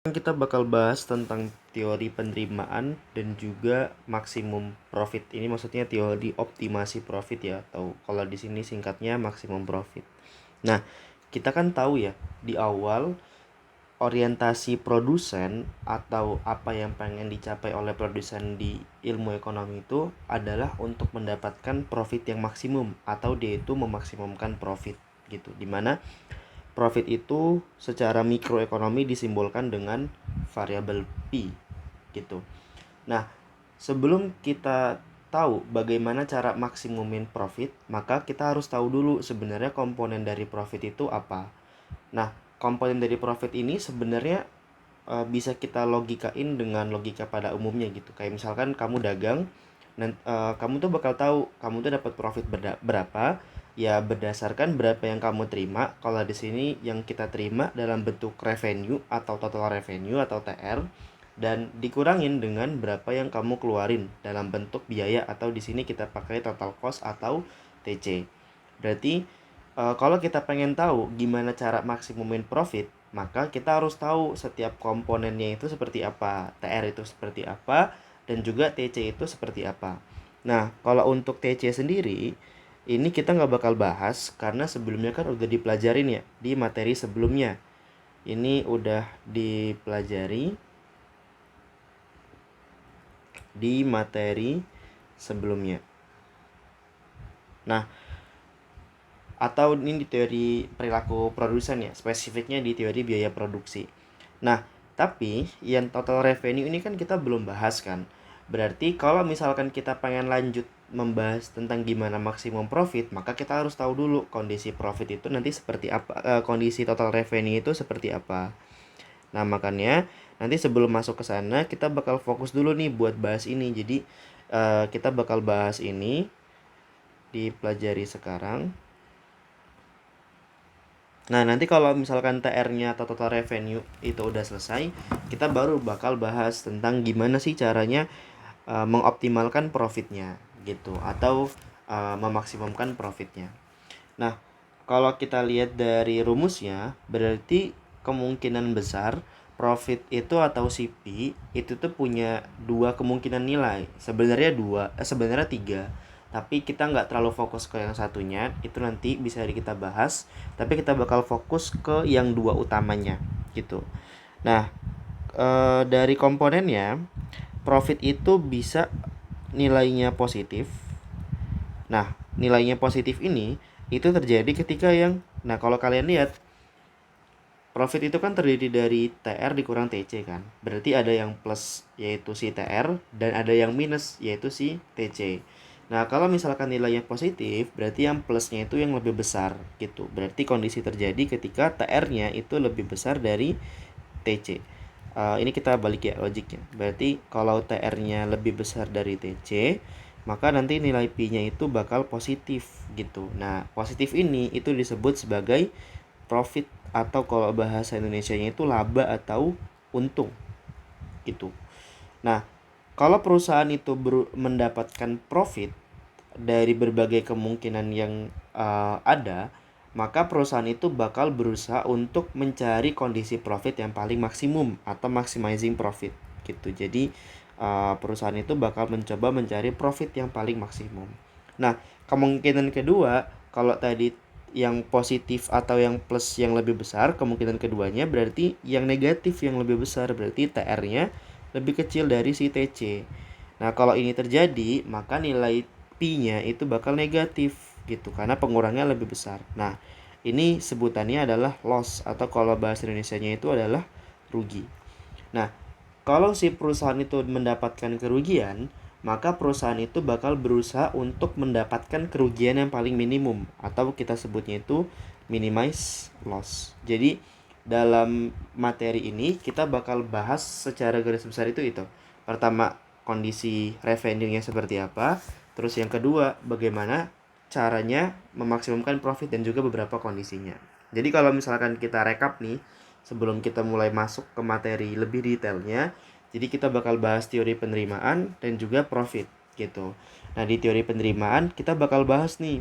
Kita bakal bahas tentang teori penerimaan dan juga maksimum profit. Ini maksudnya teori optimasi profit ya, atau kalau di sini singkatnya maksimum profit. Nah, kita kan tahu ya, di awal orientasi produsen atau apa yang pengen dicapai oleh produsen di ilmu ekonomi itu adalah untuk mendapatkan profit yang maksimum, atau dia itu memaksimumkan profit gitu. Dimana profit itu secara mikroekonomi disimbolkan dengan variabel P gitu. Nah, sebelum kita tahu bagaimana cara maksimumin profit, maka kita harus tahu dulu sebenarnya komponen dari profit itu apa. Nah, komponen dari profit ini sebenarnya bisa kita logikain dengan logika pada umumnya gitu. Kayak misalkan kamu dagang, kamu tuh bakal tahu kamu tuh dapat profit berapa ya berdasarkan berapa yang kamu terima. Kalau di sini yang kita terima dalam bentuk revenue atau total revenue atau TR, dan dikurangin dengan berapa yang kamu keluarin dalam bentuk biaya, atau di sini kita pakai total cost atau TC. Berarti kalau kita pengen tahu gimana cara maksimumin profit, maka kita harus tahu setiap komponennya itu seperti apa, TR itu seperti apa, dan juga TC itu seperti apa. Nah, kalau untuk TC sendiri, ini kita nggak bakal bahas karena sebelumnya kan udah dipelajarin ya di materi sebelumnya. Ini udah dipelajari di materi sebelumnya. Nah, atau ini di teori perilaku produsen ya, spesifiknya di teori biaya produksi. Nah, tapi yang total revenue ini kan kita belum bahas kan. Berarti kalau misalkan kita pengen lanjut membahas tentang gimana maksimum profit, maka kita harus tahu dulu kondisi profit itu nanti seperti apa, kondisi total revenue itu seperti apa. Nah, makanya nanti sebelum masuk ke sana kita bakal fokus dulu nih buat bahas ini. Jadi kita bakal bahas ini dipelajari sekarang. Nah, nanti kalau misalkan TR-nya atau total revenue itu udah selesai, kita baru bakal bahas tentang gimana sih caranya mengoptimalkan profitnya gitu, atau memaksimumkan profitnya. Nah, kalau kita lihat dari rumusnya, berarti kemungkinan besar profit itu atau CP itu tuh punya dua kemungkinan nilai. Sebenarnya tiga. Tapi kita nggak terlalu fokus ke yang satunya, itu nanti bisa kita bahas. Tapi kita bakal fokus ke yang dua utamanya gitu. Nah, dari komponennya, profit itu bisa nilainya positif. Nah, nilainya positif ini itu terjadi ketika kalau kalian lihat, profit itu kan terdiri dari TR dikurang TC kan. Berarti ada yang plus yaitu si TR, dan ada yang minus yaitu si TC. Nah, kalau misalkan nilainya positif, berarti yang plusnya itu yang lebih besar gitu. Berarti kondisi terjadi ketika TR-nya itu lebih besar dari TC. Ini kita balik ya logiknya. Berarti kalau TR-nya lebih besar dari TC, maka nanti nilai P-nya itu bakal positif gitu. Nah, positif ini itu disebut sebagai profit, atau kalau bahasa Indonesianya itu laba atau untung gitu. Nah, kalau perusahaan itu mendapatkan profit dari berbagai kemungkinan yang ada, maka perusahaan itu bakal berusaha untuk mencari kondisi profit yang paling maksimum atau maximizing profit gitu. Jadi perusahaan itu bakal mencoba mencari profit yang paling maksimum. Nah, kemungkinan kedua, kalau tadi yang positif atau yang plus yang lebih besar, kemungkinan keduanya berarti yang negatif yang lebih besar, berarti TR-nya lebih kecil dari si TC. Nah, kalau ini terjadi, maka nilai P-nya itu bakal negatif gitu karena pengurangnya lebih besar. Nah, ini sebutannya adalah loss, atau kalau bahasa Indonesianya itu adalah rugi. Nah, kalau si perusahaan itu mendapatkan kerugian, maka perusahaan itu bakal berusaha untuk mendapatkan kerugian yang paling minimum, atau kita sebutnya itu minimize loss. Jadi dalam materi ini kita bakal bahas secara garis besar itu. Pertama, kondisi revenue-nya seperti apa. Terus yang kedua, bagaimana caranya memaksimumkan profit, dan juga beberapa kondisinya. Jadi kalau misalkan kita rekap nih, sebelum kita mulai masuk ke materi lebih detailnya, jadi kita bakal bahas teori penerimaan dan juga profit gitu. Nah, di teori penerimaan kita bakal bahas nih,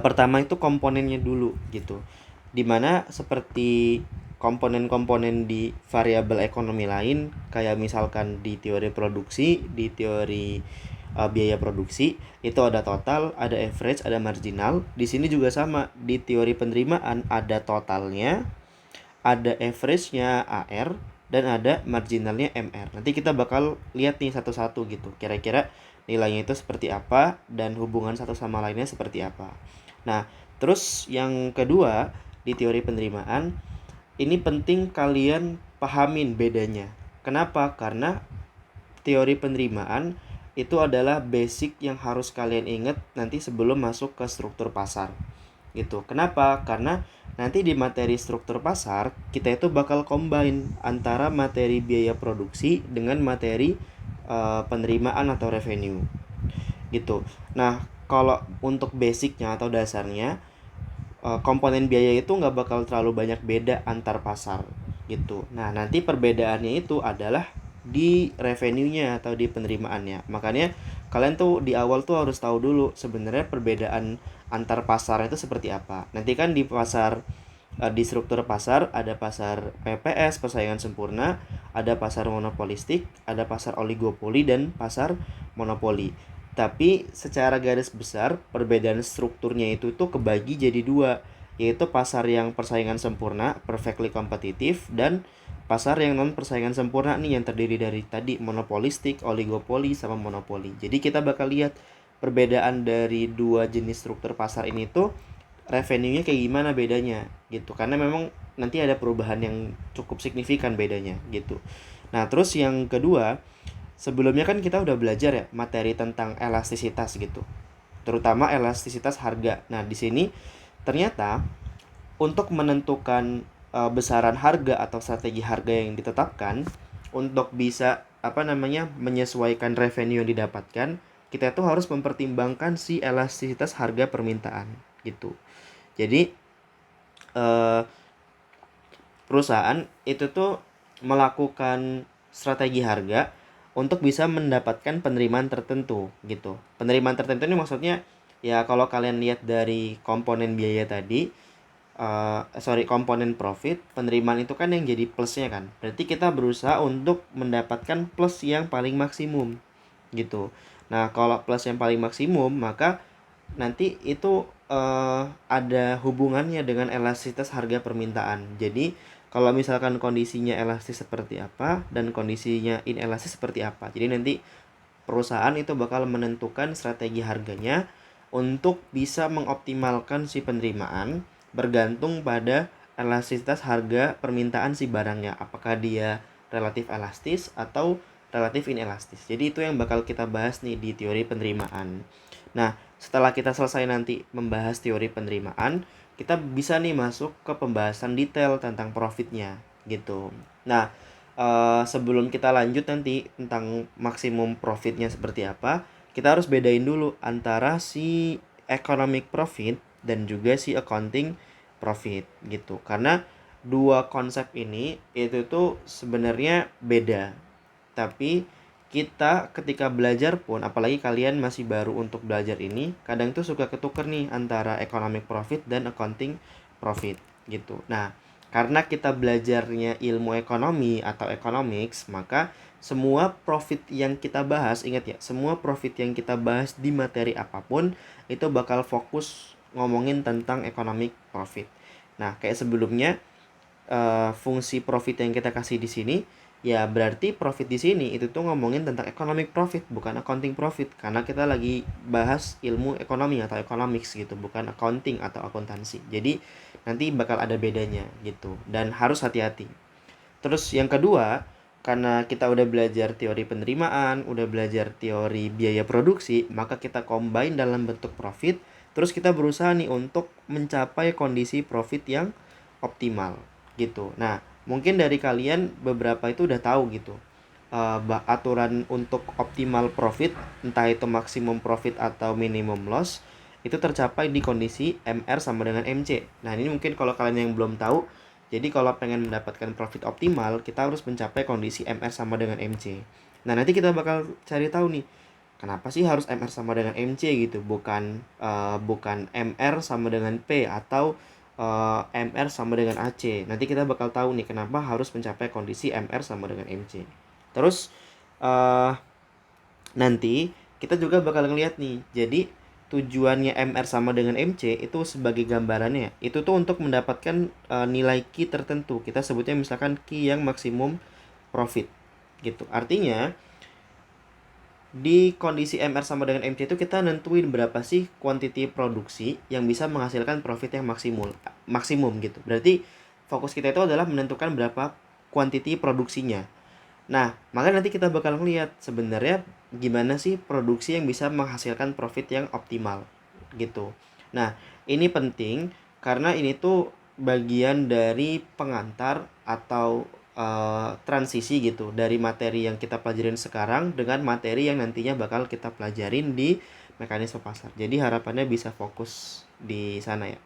pertama itu komponennya dulu gitu. Dimana seperti komponen-komponen di variabel ekonomi lain, kayak misalkan di teori produksi, di teori biaya produksi, itu ada total, ada average, ada marginal. Di sini juga sama, di teori penerimaan ada totalnya, ada average-nya AR, dan ada marginalnya MR. Nanti kita bakal lihat nih satu-satu gitu, kira-kira nilainya itu seperti apa dan hubungan satu sama lainnya seperti apa. Nah, terus yang kedua, di teori penerimaan ini penting kalian pahamin bedanya. Kenapa? Karena teori penerimaan itu adalah basic yang harus kalian ingat nanti sebelum masuk ke struktur pasar. Gitu. Kenapa? Karena nanti di materi struktur pasar kita itu bakal combine antara materi biaya produksi dengan materi penerimaan atau revenue. Gitu. Nah, kalau untuk basicnya atau dasarnya, komponen biaya itu nggak bakal terlalu banyak beda antar pasar gitu. Nah, nanti perbedaannya itu adalah di revenue-nya atau di penerimaannya. Makanya kalian tuh di awal tuh harus tahu dulu sebenarnya perbedaan antar pasar itu seperti apa. Nanti kan di pasar di struktur pasar ada pasar PPS persaingan sempurna, ada pasar monopolistik, ada pasar oligopoli dan pasar monopoli. Tapi secara garis besar perbedaan strukturnya itu tuh kebagi jadi dua, yaitu pasar yang persaingan sempurna, perfectly kompetitif, dan pasar yang non persaingan sempurna nih yang terdiri dari tadi monopolistik, oligopoli, sama monopoli. Jadi kita bakal lihat perbedaan dari dua jenis struktur pasar ini tuh revenue-nya kayak gimana bedanya gitu. Karena memang nanti ada perubahan yang cukup signifikan bedanya gitu. Nah, terus yang kedua, sebelumnya kan kita udah belajar ya materi tentang elastisitas gitu, terutama elastisitas harga. Nah, di sini ternyata untuk menentukan besaran harga atau strategi harga yang ditetapkan untuk bisa menyesuaikan revenue yang didapatkan, kita tuh harus mempertimbangkan si elastisitas harga permintaan gitu. Jadi perusahaan itu tuh melakukan strategi harga untuk bisa mendapatkan penerimaan tertentu gitu. Penerimaan tertentu ini maksudnya ya kalau kalian lihat dari komponen biaya tadi, komponen profit, penerimaan itu kan yang jadi plusnya kan. Berarti kita berusaha untuk mendapatkan plus yang paling maksimum gitu. Nah, kalau plus yang paling maksimum maka nanti itu ada hubungannya dengan elastisitas harga permintaan. Jadi kalau misalkan kondisinya elastis seperti apa dan kondisinya inelastis seperti apa. Jadi nanti perusahaan itu bakal menentukan strategi harganya untuk bisa mengoptimalkan si penerimaan bergantung pada elastisitas harga permintaan si barangnya. Apakah dia relatif elastis atau relatif inelastis. Jadi itu yang bakal kita bahas nih di teori penerimaan. Nah, setelah kita selesai nanti membahas teori penerimaan, kita bisa nih masuk ke pembahasan detail tentang profitnya gitu. Nah, sebelum kita lanjut nanti tentang maksimum profitnya seperti apa, kita harus bedain dulu antara si economic profit dan juga si accounting profit gitu. Karena dua konsep ini itu tuh sebenarnya beda. Tapi kita ketika belajar pun, apalagi kalian masih baru untuk belajar ini, kadang tuh suka ketuker nih antara economic profit dan accounting profit gitu. Nah, karena kita belajarnya ilmu ekonomi atau economics, maka semua profit yang kita bahas, ingat ya, semua profit yang kita bahas di materi apapun itu bakal fokus ngomongin tentang economic profit. Nah, kayak sebelumnya fungsi profit yang kita kasih di sini, ya berarti profit di sini itu tuh ngomongin tentang economic profit, bukan accounting profit, karena kita lagi bahas ilmu ekonomi atau economics gitu, bukan accounting atau akuntansi. Jadi nanti bakal ada bedanya gitu dan harus hati-hati. Terus yang kedua, karena kita udah belajar teori penerimaan, udah belajar teori biaya produksi, maka kita combine dalam bentuk profit. Terus kita berusaha nih untuk mencapai kondisi profit yang optimal gitu. Nah, mungkin dari kalian beberapa itu udah tahu gitu. Aturan untuk optimal profit, entah itu maksimum profit atau minimum loss, itu tercapai di kondisi MR sama dengan MC. Nah, ini mungkin kalau kalian yang belum tahu, jadi kalau pengen mendapatkan profit optimal, kita harus mencapai kondisi MR sama dengan MC. Nah, nanti kita bakal cari tahu nih, kenapa sih harus MR sama dengan MC gitu, bukan MR sama dengan P atau MR sama dengan AC. Nanti kita bakal tahu nih kenapa harus mencapai kondisi MR sama dengan MC. Terus uh, nanti kita juga bakal ngeliat nih. Jadi tujuannya MR sama dengan MC itu sebagai gambarannya. Itu tuh untuk mendapatkan nilai key tertentu. Kita sebutnya misalkan key yang maksimum profit gitu. Artinya di kondisi MR sama dengan MC itu kita nentuin berapa sih quantity produksi yang bisa menghasilkan profit yang maksimum gitu. Berarti fokus kita itu adalah menentukan berapa quantity produksinya. Nah, maka nanti kita bakal ngeliat sebenarnya gimana sih produksi yang bisa menghasilkan profit yang optimal gitu. Nah, ini penting karena ini tuh bagian dari pengantar atau transisi gitu dari materi yang kita pelajarin sekarang dengan materi yang nantinya bakal kita pelajarin di mekanisme pasar. Jadi harapannya bisa fokus di sana ya.